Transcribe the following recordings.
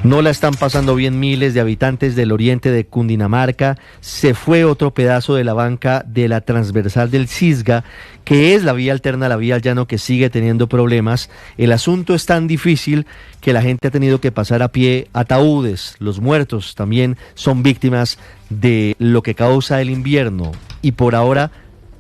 No la están pasando bien miles de habitantes del oriente de Cundinamarca. Se fue otro pedazo de la banca de la transversal del Cisga, que es la vía alterna a la vía al llano, que sigue teniendo problemas. El asunto es tan difícil que la gente ha tenido que pasar a pie. Ataúdes, los muertos también son víctimas de lo que causa el invierno. Y por ahora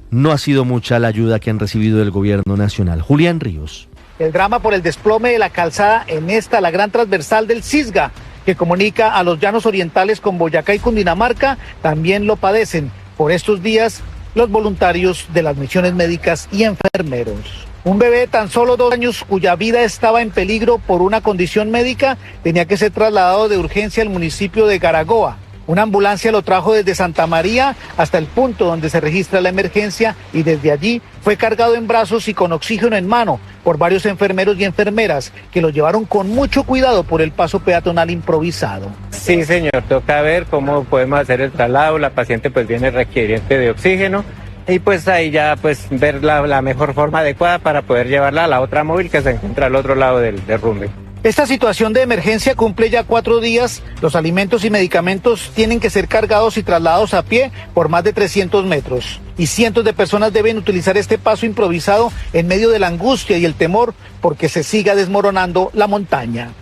no ha sido mucha la ayuda que han recibido del gobierno nacional. Julián Ríos. El drama por el desplome de la calzada en la gran transversal del Cisga, que comunica a los llanos orientales con Boyacá y Cundinamarca, también lo padecen por estos días los voluntarios de las misiones médicas y enfermeros. Un bebé de tan solo 2 años cuya vida estaba en peligro por una condición médica tenía que ser trasladado de urgencia al municipio de Garagoa. Una ambulancia lo trajo desde Santa María hasta el punto donde se registra la emergencia y desde allí fue cargado en brazos y con oxígeno en mano por varios enfermeros y enfermeras que lo llevaron con mucho cuidado por el paso peatonal improvisado. Sí, señor, toca ver cómo podemos hacer el traslado. La paciente pues viene requiriente de oxígeno y pues ahí ya pues ver la mejor forma adecuada para poder llevarla a la otra móvil que se encuentra al otro lado del derrumbe. Esta situación de emergencia cumple ya 4 días. Los alimentos y medicamentos tienen que ser cargados y trasladados a pie por más de 300 metros. Y cientos de personas deben utilizar este paso improvisado en medio de la angustia y el temor porque se siga desmoronando la montaña.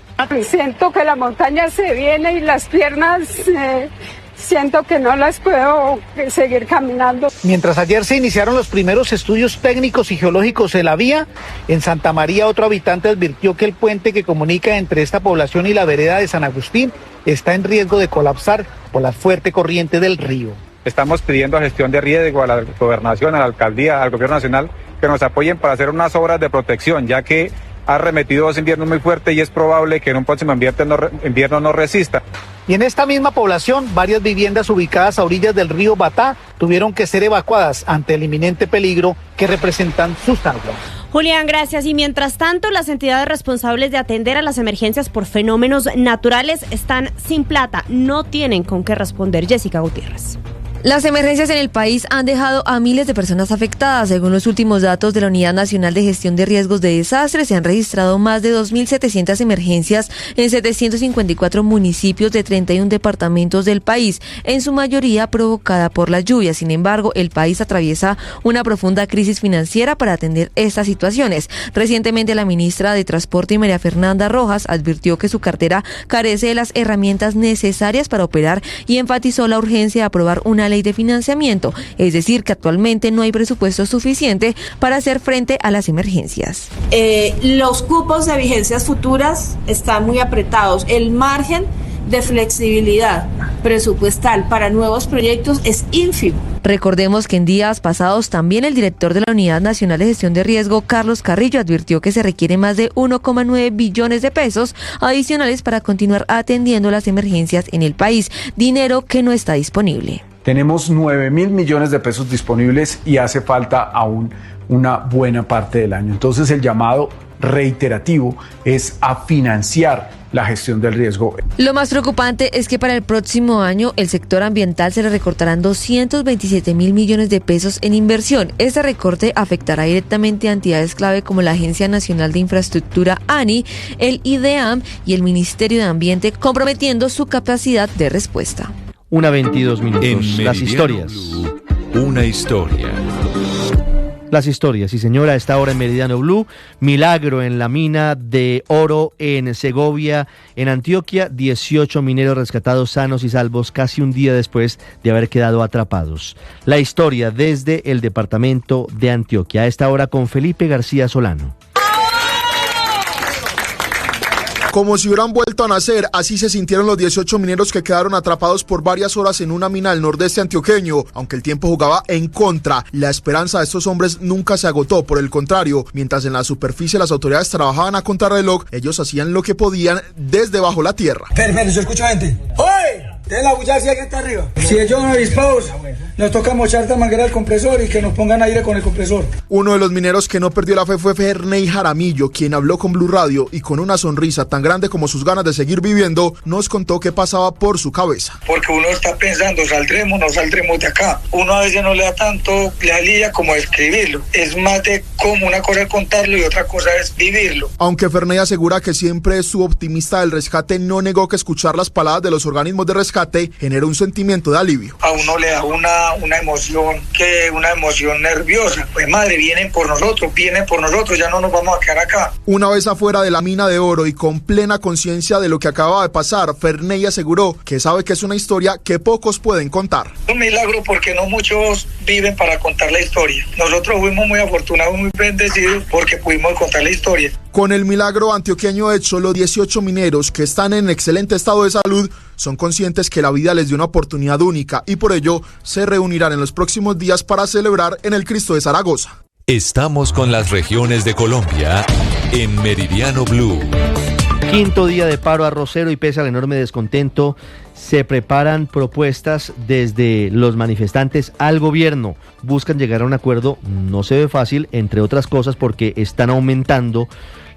Siento que la montaña se viene y las piernas... Siento que no las puedo seguir caminando. Mientras ayer se iniciaron los primeros estudios técnicos y geológicos de la vía, en Santa María otro habitante advirtió que el puente que comunica entre esta población y la vereda de San Agustín está en riesgo de colapsar por la fuerte corriente del río. Estamos pidiendo a gestión de riesgo, a la gobernación, a la alcaldía, al gobierno nacional, que nos apoyen para hacer unas obras de protección, ya que ha remetido 2 inviernos muy fuertes y es probable que en un próximo invierno no resista. Y en esta misma población, varias viviendas ubicadas a orillas del río Batá tuvieron que ser evacuadas ante el inminente peligro que representan sus aguas. Julián, gracias. Y mientras tanto, las entidades responsables de atender a las emergencias por fenómenos naturales están sin plata, no tienen con qué responder. Jessica Gutiérrez. Las emergencias en el país han dejado a miles de personas afectadas. Según los últimos datos de la Unidad Nacional de Gestión de Riesgos de Desastres, se han registrado más de 2.700 emergencias en 754 municipios de 31 departamentos del país, en su mayoría provocada por la lluvia. Sin embargo, el país atraviesa una profunda crisis financiera para atender estas situaciones. Recientemente, la ministra de Transporte, María Fernanda Rojas, advirtió que su cartera carece de las herramientas necesarias para operar y enfatizó la urgencia de aprobar una ley de financiamiento, es decir, que actualmente no hay presupuesto suficiente para hacer frente a las emergencias. Los cupos de vigencias futuras están muy apretados. El margen de flexibilidad presupuestal para nuevos proyectos es ínfimo. Recordemos que en días pasados también el director de la Unidad Nacional de Gestión de Riesgo, Carlos Carrillo, advirtió que se requiere más de 1,9 billones de pesos adicionales para continuar atendiendo las emergencias en el país, dinero que no está disponible. Tenemos 9.000 millones de pesos disponibles y hace falta aún una buena parte del año. Entonces el llamado reiterativo es a financiar la gestión del riesgo. Lo más preocupante es que para el próximo año el sector ambiental se le recortarán 227.000 millones de pesos en inversión. Este recorte afectará directamente a entidades clave como la Agencia Nacional de Infraestructura ANI, el IDEAM y el Ministerio de Ambiente, comprometiendo su capacidad de respuesta. 1:22 minutos. Las historias. Una historia. Las historias, sí señora, a esta hora en Meridiano Blue, milagro en la mina de oro en Segovia, en Antioquia, 18 mineros rescatados sanos y salvos casi un día después de haber quedado atrapados. La historia desde el departamento de Antioquia, a esta hora con Felipe García Solano. Como si hubieran vuelto a nacer, así se sintieron los 18 mineros que quedaron atrapados por varias horas en una mina al nordeste antioqueño. Aunque el tiempo jugaba en contra, la esperanza de estos hombres nunca se agotó. Por el contrario, mientras en la superficie las autoridades trabajaban a contrarreloj, ellos hacían lo que podían desde bajo la tierra. Pero, yo escucho gente. ¡Oye! De la bulla que está arriba. Si ellos son avispados, nos toca mochar esta manguera del compresor y que nos pongan aire con el compresor. Uno de los mineros que no perdió la fe fue Ferney Jaramillo, quien habló con Blue Radio y con una sonrisa tan grande como sus ganas de seguir viviendo, nos contó qué pasaba por su cabeza. Porque uno está pensando, ¿saldremos o no saldremos de acá? Uno a veces no le da tanto la alivia como escribirlo. Es más de como una cosa es contarlo y otra cosa es vivirlo. Aunque Ferney asegura que siempre estuvo optimista del rescate, no negó que escuchar las palabras de los organismos de rescate generó un sentimiento de alivio. A uno le da una emoción nerviosa. Pues madre, vienen por nosotros, ya no nos vamos a quedar acá. Una vez afuera de la mina de oro y con plena conciencia de lo que acababa de pasar, Ferney aseguró que sabe que es una historia que pocos pueden contar. Un milagro porque no muchos viven para contar la historia. Nosotros fuimos muy afortunados, muy bendecidos porque pudimos contar la historia. Con el milagro antioqueño hecho, los 18 mineros que están en excelente estado de salud son conscientes que la vida les dio una oportunidad única y por ello se reunirán en los próximos días para celebrar en el Cristo de Zaragoza. Estamos con las regiones de Colombia en Meridiano Blue. Quinto día de paro arrocero y pese al enorme descontento, se preparan propuestas desde los manifestantes al gobierno. Buscan llegar a un acuerdo, no se ve fácil, entre otras cosas porque están aumentando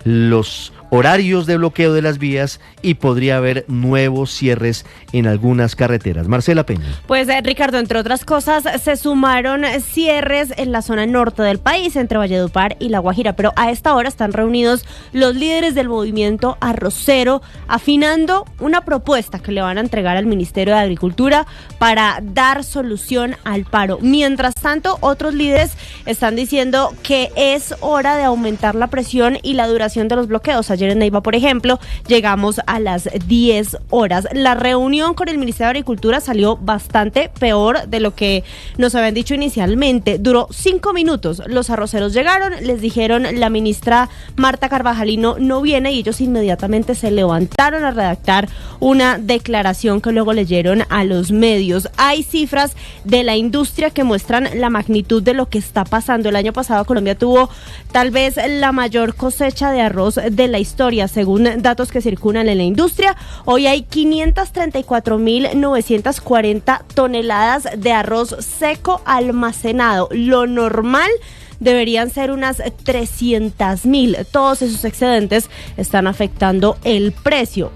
los horarios de bloqueo de las vías y podría haber nuevos cierres en algunas carreteras. Marcela Peña. Pues Ricardo, entre otras cosas, se sumaron cierres en la zona norte del país, entre Valledupar y La Guajira, pero a esta hora están reunidos los líderes del movimiento arrocero, afinando una propuesta que le van a entregar al Ministerio de Agricultura para dar solución al paro. Mientras tanto, otros líderes están diciendo que es hora de aumentar la presión y la duración de los bloqueos. Ayer en Neiva, por ejemplo, llegamos a las 10 horas. La reunión con el Ministerio de Agricultura salió bastante peor de lo que nos habían dicho inicialmente. Duró 5 minutos. Los arroceros llegaron, les dijeron la ministra Marta Carvajalino no viene y ellos inmediatamente se levantaron a redactar una declaración que luego leyeron a los medios. Hay cifras de la industria que muestran la magnitud de lo que está pasando. El año pasado Colombia tuvo tal vez la mayor cosecha de arroz de la historia, según datos que circulan en la industria. Hoy hay 534.940 toneladas de arroz seco almacenado. Lo normal deberían ser unas 300.000. Todos esos excedentes están afectando el precio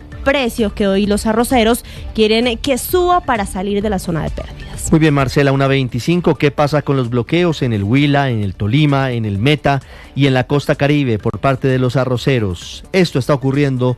que hoy los arroceros quieren que suba para salir de la zona de pérdidas. Muy bien, Marcela, 1:25. ¿Qué pasa con los bloqueos en el Huila, en el Tolima, en el Meta y en la costa Caribe por parte de los arroceros? Esto está ocurriendo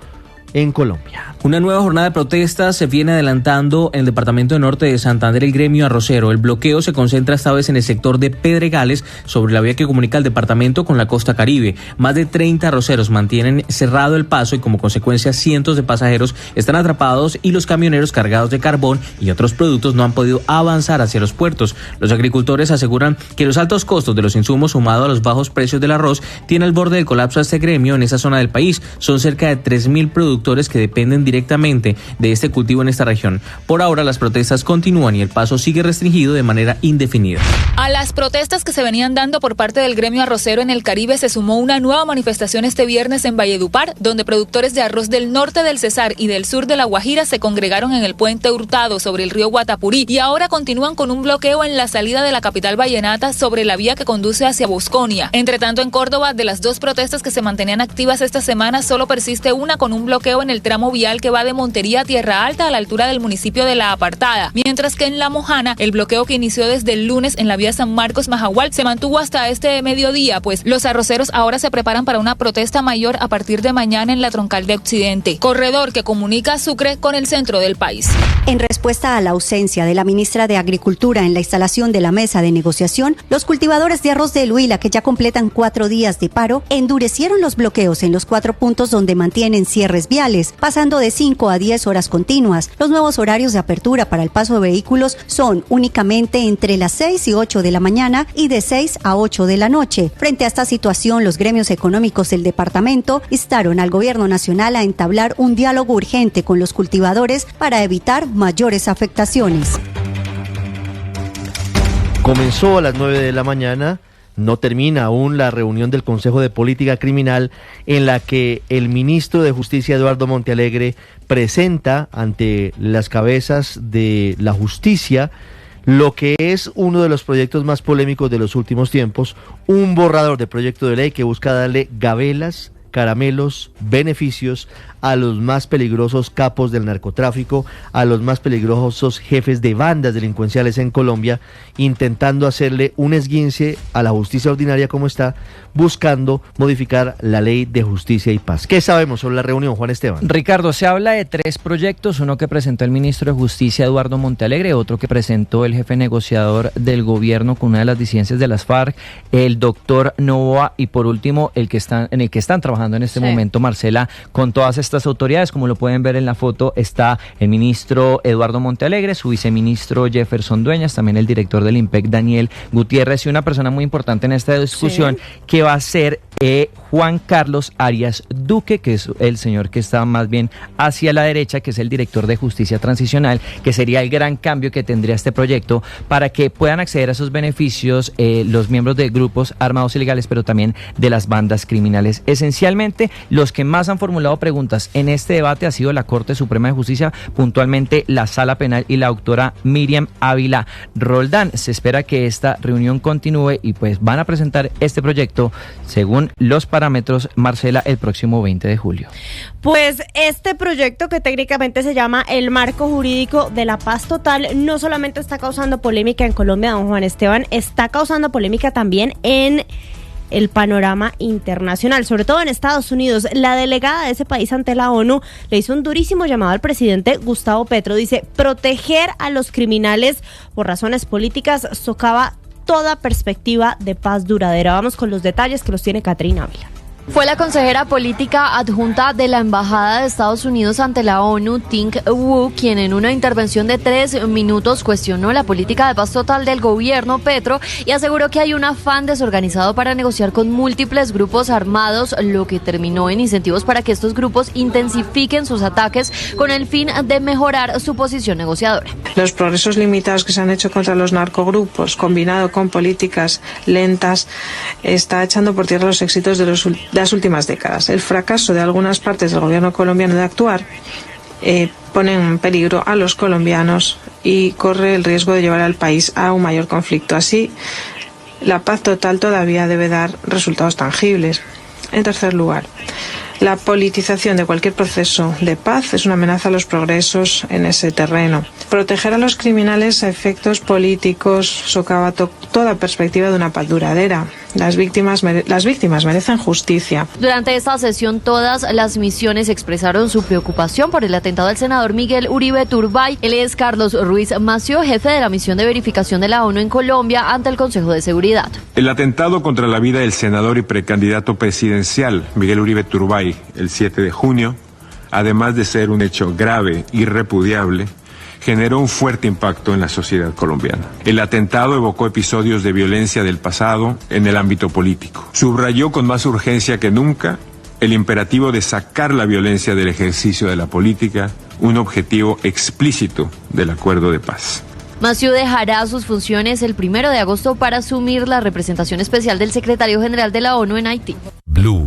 en Colombia. Una nueva jornada de protestas se viene adelantando en el departamento de Norte de Santander, el gremio arrocero. El bloqueo se concentra esta vez en el sector de Pedregales, sobre la vía que comunica el departamento con la costa Caribe. Más de 30 arroceros mantienen cerrado el paso y como consecuencia cientos de pasajeros están atrapados y los camioneros cargados de carbón y otros productos no han podido avanzar hacia los puertos. Los agricultores aseguran que los altos costos de los insumos sumado a los bajos precios del arroz tiene al borde del colapso a este gremio en esa zona del país. Son cerca de 3.000 productores que dependen directamente de este cultivo en esta región. Por ahora las protestas continúan y el paso sigue restringido de manera indefinida. A las protestas que se venían dando por parte del gremio arrocero en el Caribe se sumó una nueva manifestación este viernes en Valledupar, donde productores de arroz del norte del Cesar y del sur de La Guajira se congregaron en el puente Hurtado sobre el río Guatapurí y ahora continúan con un bloqueo en la salida de la capital vallenata sobre la vía que conduce hacia Bosconia. Entre tanto, en Córdoba, de las dos protestas que se mantenían activas esta semana, solo persiste una con un bloqueo en el tramo vial que va de Montería a Tierra Alta a la altura del municipio de La Apartada, mientras que en La Mojana el bloqueo que inició desde el lunes en la vía San Marcos Majahual se mantuvo hasta este mediodía, pues los arroceros ahora se preparan para una protesta mayor a partir de mañana en la troncal de Occidente, corredor que comunica Sucre con el centro del país. En respuesta a la ausencia de la ministra de Agricultura en la instalación de la mesa de negociación, los cultivadores de arroz del Huila, que ya completan 4 días de paro, endurecieron los bloqueos en los 4 puntos donde mantienen cierres viales, pasando de 5 a 10 horas continuas. Los nuevos horarios de apertura para el paso de vehículos son únicamente entre las 6 y 8 de la mañana y de 6 a 8 de la noche. Frente a esta situación, los gremios económicos del departamento instaron al gobierno nacional a entablar un diálogo urgente con los cultivadores para evitar mayores afectaciones. Comenzó a las 9 de la mañana No termina aún la reunión del Consejo de Política Criminal en la que el ministro de Justicia, Eduardo Montealegre, presenta ante las cabezas de la justicia lo que es uno de los proyectos más polémicos de los últimos tiempos, un borrador de proyecto de ley que busca darle gabelas, caramelos, beneficios a los más peligrosos capos del narcotráfico, a los más peligrosos jefes de bandas delincuenciales en Colombia, intentando hacerle un esguince a la justicia ordinaria como está, buscando modificar la ley de justicia y paz. ¿Qué sabemos sobre la reunión, Juan Esteban? Ricardo, se habla de 3 proyectos, uno que presentó el ministro de Justicia, Eduardo Montealegre, otro que presentó el jefe negociador del gobierno con una de las disidencias de las FARC, el doctor Novoa, y por último, en el que están trabajando en este momento, Marcela, con todas estas autoridades. Como lo pueden ver en la foto, está el ministro Eduardo Montealegre, su viceministro Jefferson Dueñas, también el director del IMPEC, Daniel Gutiérrez, y una persona muy importante en esta discusión que va a ser Juan Carlos Arias Duque, que es el señor que está más bien hacia la derecha, que es el director de Justicia Transicional, que sería el gran cambio que tendría este proyecto para que puedan acceder a esos beneficios los miembros de grupos armados ilegales, pero también de las bandas criminales. Esencialmente, los que más han formulado preguntas en este debate ha sido la Corte Suprema de Justicia, puntualmente la Sala Penal y la doctora Miriam Ávila Roldán. Se espera que esta reunión continúe y pues van a presentar este proyecto según los parámetros, Marcela, el próximo 20 de julio. Pues este proyecto, que técnicamente se llama el Marco Jurídico de la Paz Total, no solamente está causando polémica en Colombia, don Juan Esteban, está causando polémica también en el panorama internacional, sobre todo en Estados Unidos. La delegada de ese país ante la ONU le hizo un durísimo llamado al presidente Gustavo Petro. Dice, proteger a los criminales por razones políticas socava toda perspectiva de paz duradera. Vamos con los detalles que los tiene Catrina Ávila. Fue la consejera política adjunta de la Embajada de Estados Unidos ante la ONU, Ting Wu, quien en una intervención de 3 minutos cuestionó la política de paz total del gobierno Petro y aseguró que hay un afán desorganizado para negociar con múltiples grupos armados, lo que terminó en incentivos para que estos grupos intensifiquen sus ataques con el fin de mejorar su posición negociadora. Los progresos limitados que se han hecho contra los narcogrupos, combinado con políticas lentas, está echando por tierra los éxitos de las últimas décadas. El fracaso de algunas partes del gobierno colombiano de actuar pone en peligro a los colombianos y corre el riesgo de llevar al país a un mayor conflicto. Así, la paz total todavía debe dar resultados tangibles. En tercer lugar, la politización de cualquier proceso de paz es una amenaza a los progresos en ese terreno. Proteger a los criminales a efectos políticos socava toda perspectiva de una paz duradera. Las víctimas merecen justicia. Durante esta sesión, todas las misiones expresaron su preocupación por el atentado del senador Miguel Uribe Turbay. Él es Carlos Ruiz Mació, jefe de la misión de verificación de la ONU en Colombia ante el Consejo de Seguridad. El atentado contra la vida del senador y precandidato presidencial Miguel Uribe Turbay el 7 de junio, además de ser un hecho grave y repudiable, generó un fuerte impacto en la sociedad colombiana. El atentado evocó episodios de violencia del pasado en el ámbito político. Subrayó con más urgencia que nunca el imperativo de sacar la violencia del ejercicio de la política, un objetivo explícito del acuerdo de paz. Mació dejará sus funciones el 1 de agosto para asumir la representación especial del secretario general de la ONU en Haití. Blue.